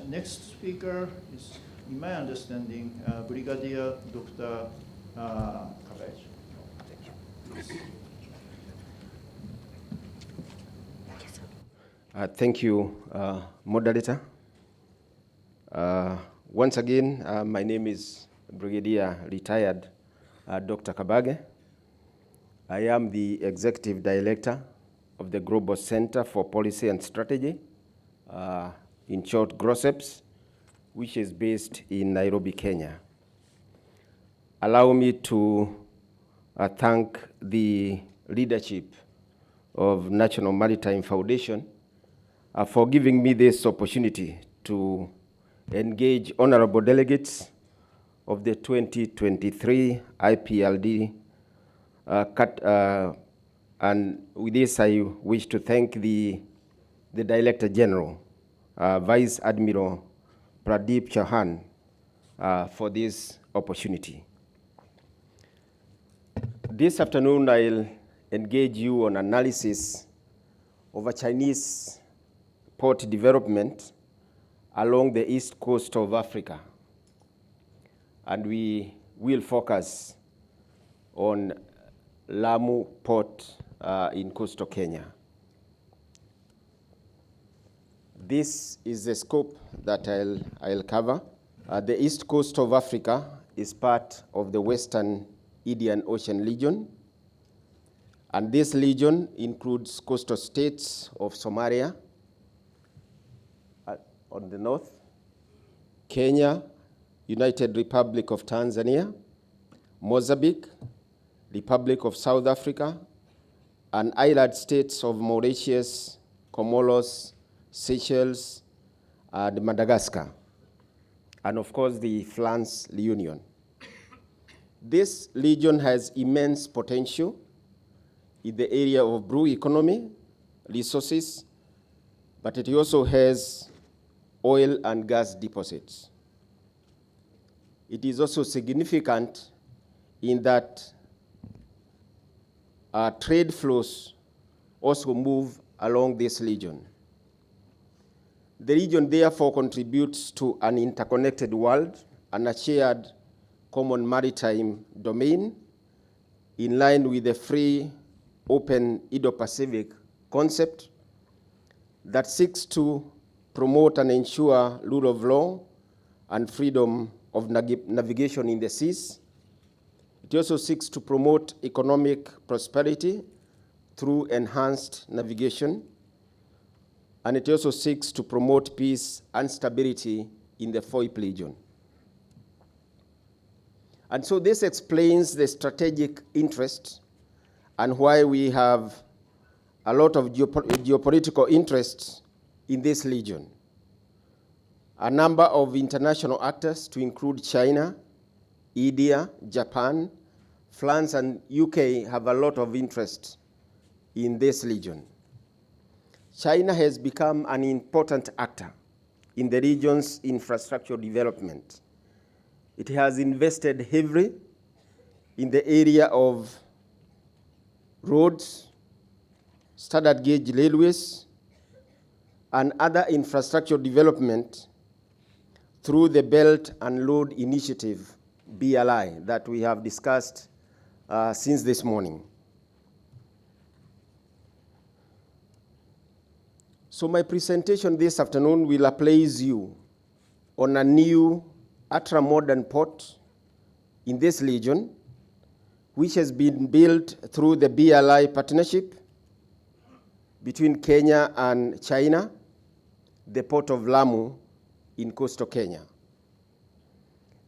next speaker is, in my understanding, Brigadier Dr. Kabage. Thank you, moderator. Once again, my name is Brigadier Retired Dr. Kabage. I am the Executive Director of the Global Center for Policy and Strategy, in short, GROSEPS, which is based in Nairobi, Kenya. Allow me to thank the leadership of National Maritime Foundation for giving me this opportunity to engage honorable delegates of the 2023 IPRD. And with this, I wish to thank the Director General, Vice Admiral Pradeep Chauhan, for this opportunity. This afternoon, I'll engage you on analysis of a Chinese port development along the east coast of Africa. And we will focus on Lamu Port in coastal Kenya. This is the scope that I'll cover. The east coast of Africa is part of the Western Indian Ocean region. And this region includes coastal states of Somalia on the north, Kenya, United Republic of Tanzania, Mozambique, Republic of South Africa, and island states of Mauritius, Comoros, Seychelles, and Madagascar, and of course the France Union. This region has immense potential in the area of blue economy, resources, but it also has oil and gas deposits. It is also significant in that trade flows also move along this region. The region therefore contributes to an interconnected world and a shared common maritime domain in line with the free, open Indo-Pacific concept that seeks to promote and ensure rule of law and freedom of navigation in the seas. It also seeks to promote economic prosperity through enhanced navigation. And it also seeks to promote peace and stability in the FOIP region. And so this explains the strategic interest and why we have a lot of geopolitical interests in this region. A number of international actors, to include China, India, Japan, France, and UK, have a lot of interest in this region. China has become an important actor in the region's infrastructure development. It has invested heavily in the area of roads, standard gauge railways, and other infrastructure development through the Belt and Road Initiative, BLI, that we have discussed since this morning. So my presentation this afternoon will appraise you on a new ultra-modern port in this region, which has been built through the BLI partnership between Kenya and China, the port of Lamu in coastal Kenya.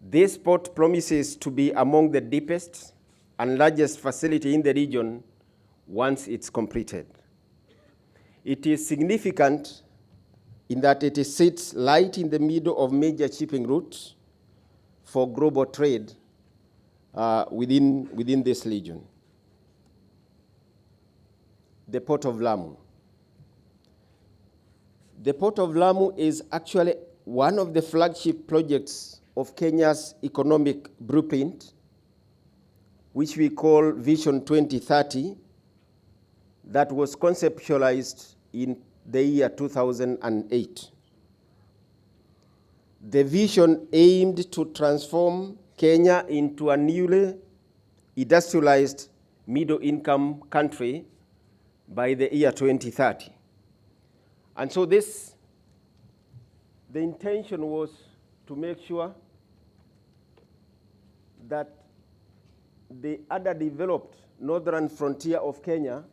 This port promises to be among the deepest and largest facility in the region once it's completed. It is significant in that it sits right in the middle of major shipping routes for global trade within this region. The Port of Lamu. The Port of Lamu is actually one of the flagship projects of Kenya's economic blueprint, which we call Vision 2030, that was conceptualized in the year 2008. The vision aimed to transform Kenya into a newly industrialized middle-income country by the year 2030. And so the intention was to make sure that the underdeveloped northern frontier of Kenya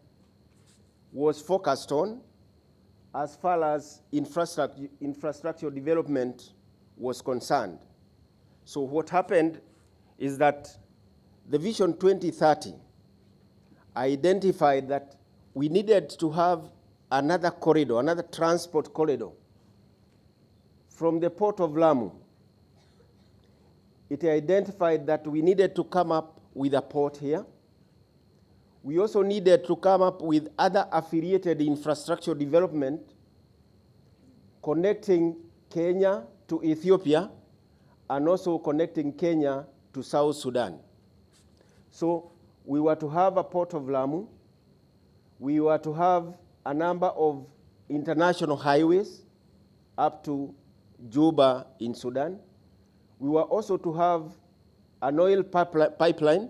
was focused on as far as infrastructure development was concerned. So what happened is that the Vision 2030 identified that we needed to have another corridor, another transport corridor from the port of Lamu. It identified that we needed to come up with a port here. We also needed to come up with other affiliated infrastructure development connecting Kenya to Ethiopia and also connecting Kenya to South Sudan. So we were to have a port of Lamu. We were to have a number of international highways up to Juba in Sudan. We were also to have an oil pipeline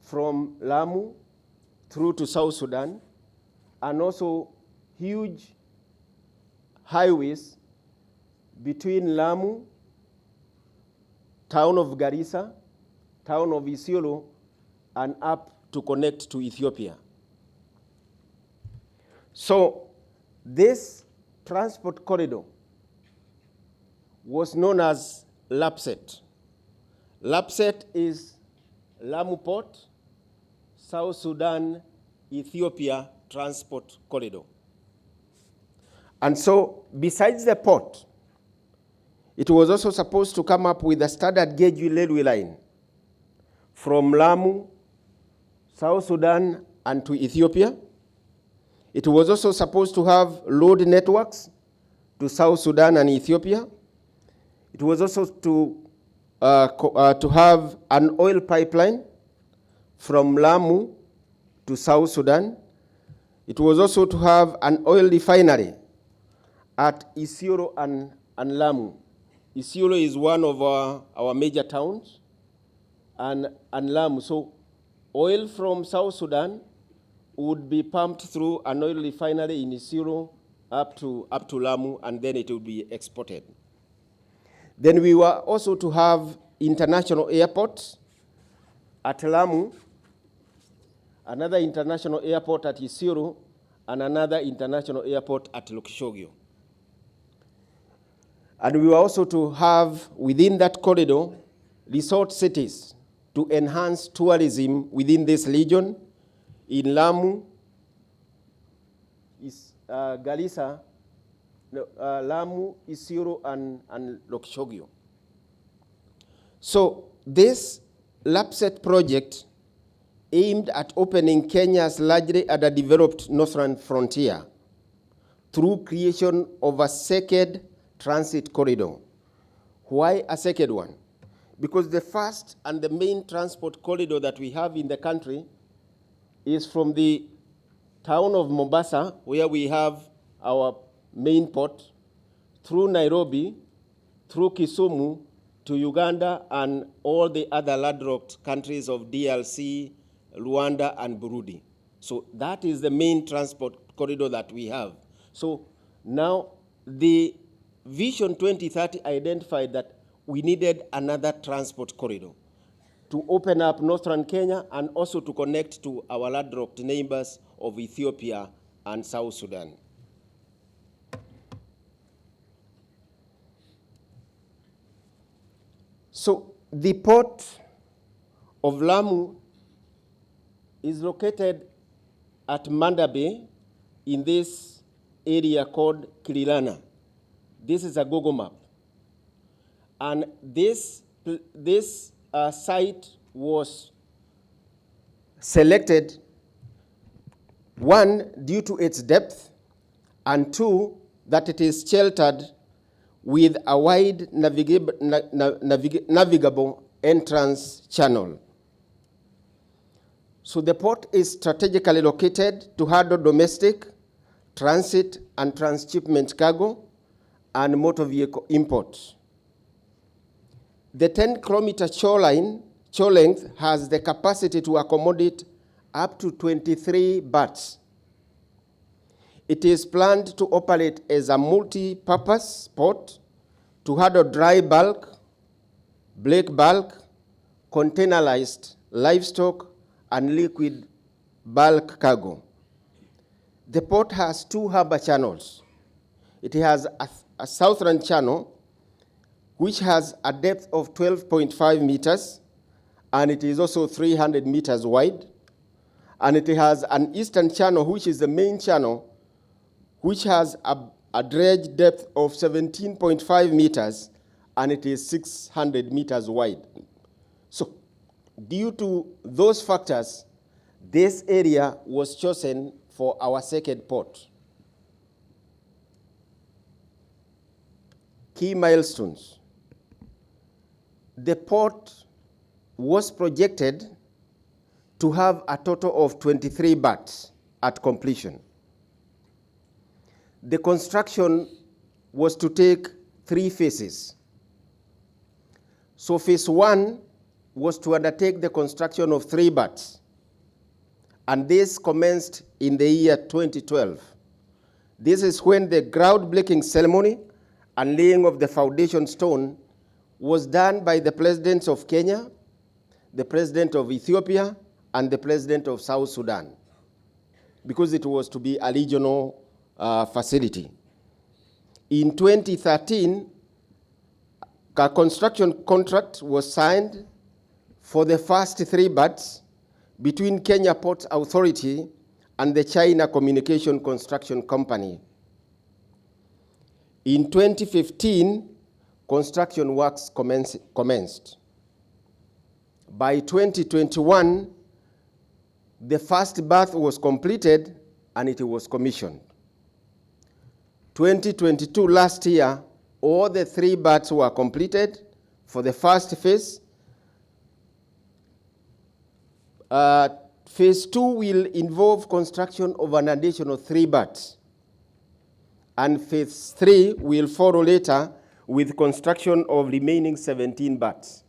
from Lamu through to South Sudan, and also huge highways between Lamu, town of Garissa, town of Isiolo, and up to connect to Ethiopia. So this transport corridor was known as LAPSET. LAPSET is Lamu Port, South Sudan, Ethiopia Transport Corridor. And so besides the port, it was also supposed to come up with a standard gauge railway line from Lamu, South Sudan, and to Ethiopia. It was also supposed to have road networks to South Sudan and Ethiopia. It was also to have an oil pipeline from Lamu to South Sudan. It was also to have an oil refinery at Isiolo and Lamu. Isiolo is one of our major towns, and Lamu. So oil from South Sudan would be pumped through an oil refinery in Isiolo up to Lamu, and then it would be exported. Then we were also to have international airports at Lamu, another international airport at Isiolo, and another international airport at Lokishogio. And we were also to have, within that corridor, resort cities to enhance tourism within this region in Lamu, Garissa, Lamu, Isiolo, and Lokishogio. So this LAPSET project aimed at opening Kenya's largely underdeveloped northern frontier through creation of a second transit corridor. Why a second one? Because the first and the main transport corridor that we have in the country is from the town of Mombasa, where we have our main port, through Nairobi, through Kisumu, to Uganda and all the other landlocked countries of DRC, Rwanda, and Burundi. So that is the main transport corridor that we have. So now the Vision 2030 identified that we needed another transport corridor to open up northern Kenya and also to connect to our landlocked neighbors of Ethiopia and South Sudan. So the port of Lamu is located at Manda Bay in this area called Kirilana. This is a Google map. And this site was selected, one, due to its depth, and two, that it is sheltered with a wide navigable entrance channel. So the port is strategically located to handle domestic, transit, and transshipment cargo, and motor vehicle imports. The 10-kilometer shore length has the capacity to accommodate up to 23 berths. It is planned to operate as a multi-purpose port to handle dry bulk, black bulk, containerized livestock, and liquid bulk cargo. The port has two harbor channels. It has a southern channel, which has a depth of 12.5 meters, and it is also 300 meters wide. And it has an eastern channel, which is the main channel, which has a dredge depth of 17.5 meters, and it is 600 meters wide. So, due to those factors, this area was chosen for our second port. Key milestones. The port was projected to have a total of 23 berths at completion. The construction was to take 3 phases. So phase 1 was to undertake the construction of 3 berths, and this commenced in the year 2012. This is when the groundbreaking ceremony and laying of the foundation stone was done by the presidents of Kenya, the president of Ethiopia, and the president of South Sudan, because it was to be a regional facility. In 2013, a construction contract was signed for the first 3 berths between Kenya Ports Authority and the China Communication Construction Company. In 2015, construction works commenced. By 2021, the first berth was completed and it was commissioned. 2022, last year, all the 3 berths were completed for the first phase. Phase 2 will involve construction of an additional 3 berths. And phase 3 will follow later with construction of remaining 17 berths.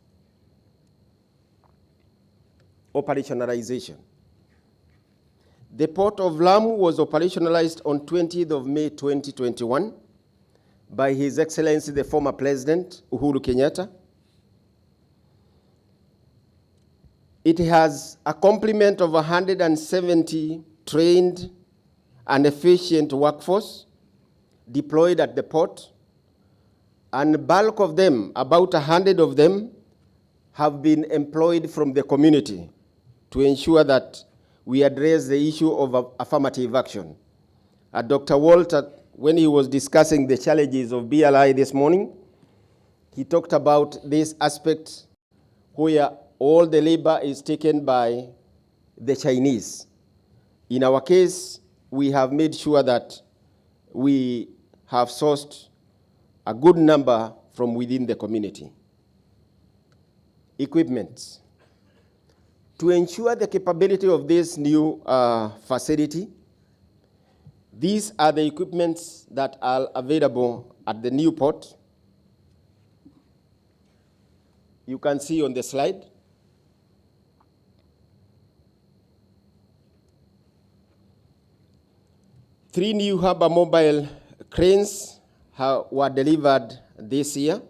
Operationalization. The Port of Lamu was operationalized on 20th of May 2021 by His Excellency the former President Uhuru Kenyatta. It has a complement of 170 trained and efficient workforce deployed at the port, and the bulk of them, about 100 of them, have been employed from the community to ensure that we address the issue of affirmative action. Dr. Walter, when he was discussing the challenges of BLI this morning, he talked about this aspect where all the labor is taken by the Chinese. In our case, we have made sure that we have sourced a good number from within the community. Equipment. To ensure the capability of this new facility, these are the equipments that are available at the new port. You can see on the slide. Three new harbor mobile cranes were delivered this year,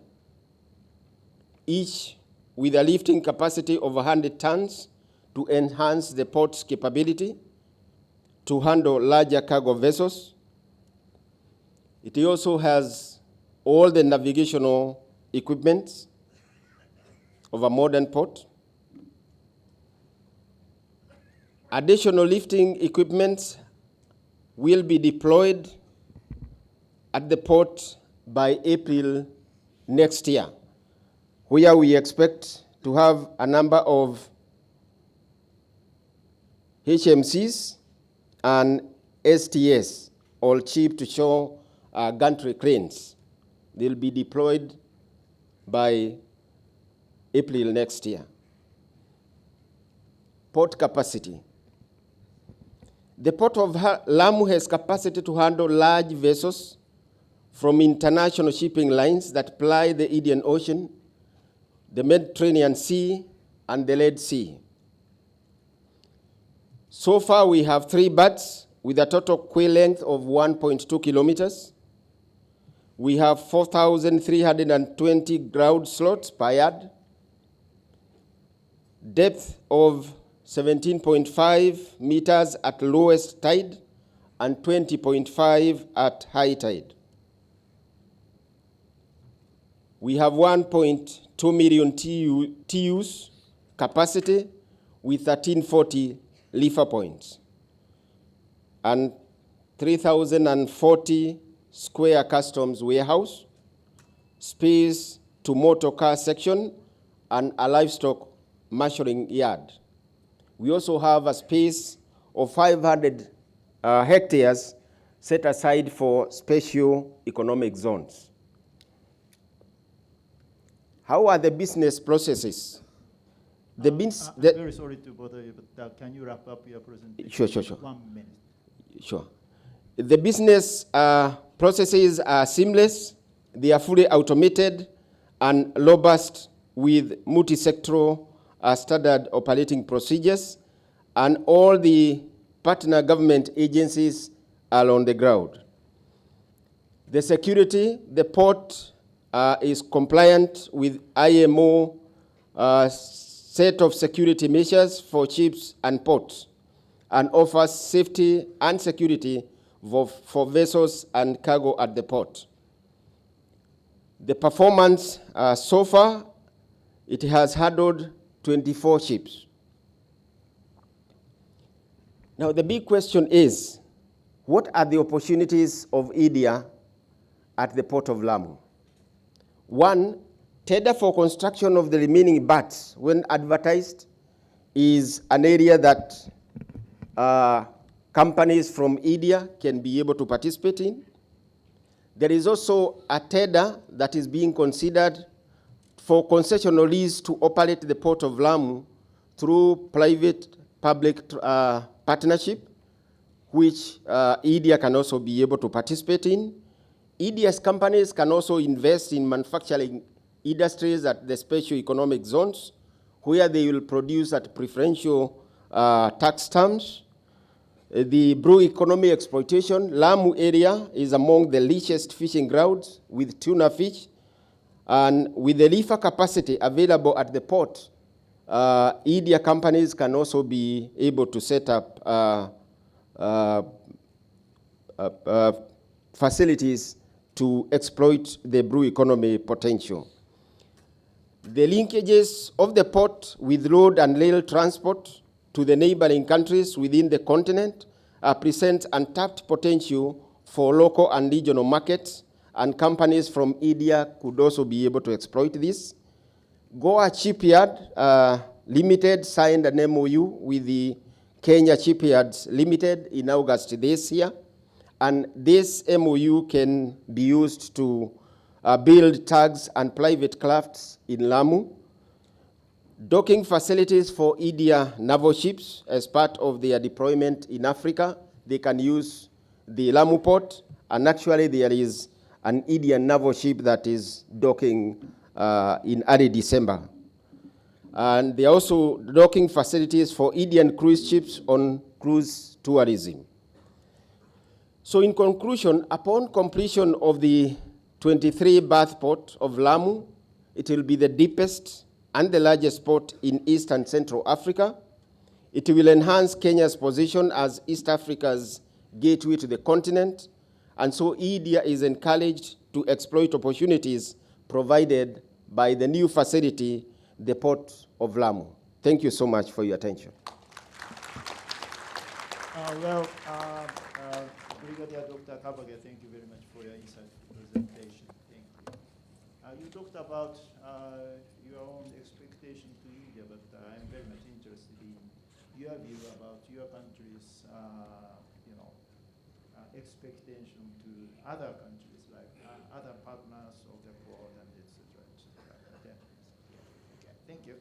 each with a lifting capacity of 100 tons to enhance the port's capability to handle larger cargo vessels. It also has all the navigational equipment of a modern port. Additional lifting equipment will be deployed at the port by April next year, where we expect to have a number of HMCs and STS, all ship-to-shore gantry cranes. They'll be deployed by April next year. Port capacity. The Port of Lamu has capacity to handle large vessels from international shipping lines that ply the Indian Ocean, the Mediterranean Sea, and the Red Sea. So far, we have 3 berths with a total quay length of 1.2 kilometers. We have 4,320 ground slots per yard, depth of 17.5 meters at lowest tide and 20.5 at high tide. We have 1.2 million TEUs capacity with 1340 lever points and 3,040 square customs warehouse, space to motor car section, and a livestock measuring yard. We also have a space of 500 hectares set aside for special economic zones. How are the business processes? I'm very sorry to bother you, but can you wrap up your presentation? Sure. 1 minute. Sure. The business processes are seamless, they are fully automated and robust with multi-sectoral standard operating procedures, and all the partner government agencies are on the ground. The security, the port is compliant with IMO set of security measures for ships and ports, and offers safety and security for vessels and cargo at the port. The performance so far, it has handled 24 ships. Now the big question is, what are the opportunities of India at the port of Lamu? One, tender for construction of the remaining berths, when advertised, is an area that companies from India can be able to participate in. There is also a tender that is being considered for concessional lease to operate the port of Lamu through private-public partnership, which India can also be able to participate in. India's companies can also invest in manufacturing industries at the special economic zones, where they will produce at preferential tax terms. The Brig economy exploitation, Lamu area is among the richest fishing grounds with tuna fish, and with the reefer capacity available at the port, India companies can also be able to set up facilities to exploit the Brig economy potential. The linkages of the port with road and rail transport to the neighboring countries within the continent present untapped potential for local and regional markets, and companies from India could also be able to exploit this. Goa Shipyard Limited signed an MOU with the Kenya Shipyards Limited in August this year, and this MOU can be used to build tugs and private crafts in Lamu. Docking facilities for India naval ships as part of their deployment in Africa. They can use the Lamu Port, and actually there is an Indian naval ship that is docking in early December. And there are also docking facilities for Indian cruise ships on cruise tourism. So in conclusion, upon completion of the 23 berth port of Lamu, it will be the deepest and the largest port in East and Central Africa. It will enhance Kenya's position as East Africa's gateway to the continent, and so India is encouraged to exploit opportunities provided by the new facility, the Port of Lamu. Thank you so much for your attention. Brigadier Dr. Kabage, thank you very much for your insightful presentation. Thank you. You talked about your own expectation to India, but I'm very much interested in your view about your country's, expectation to other countries, like other partners of the world, and etc. Okay. Thank you.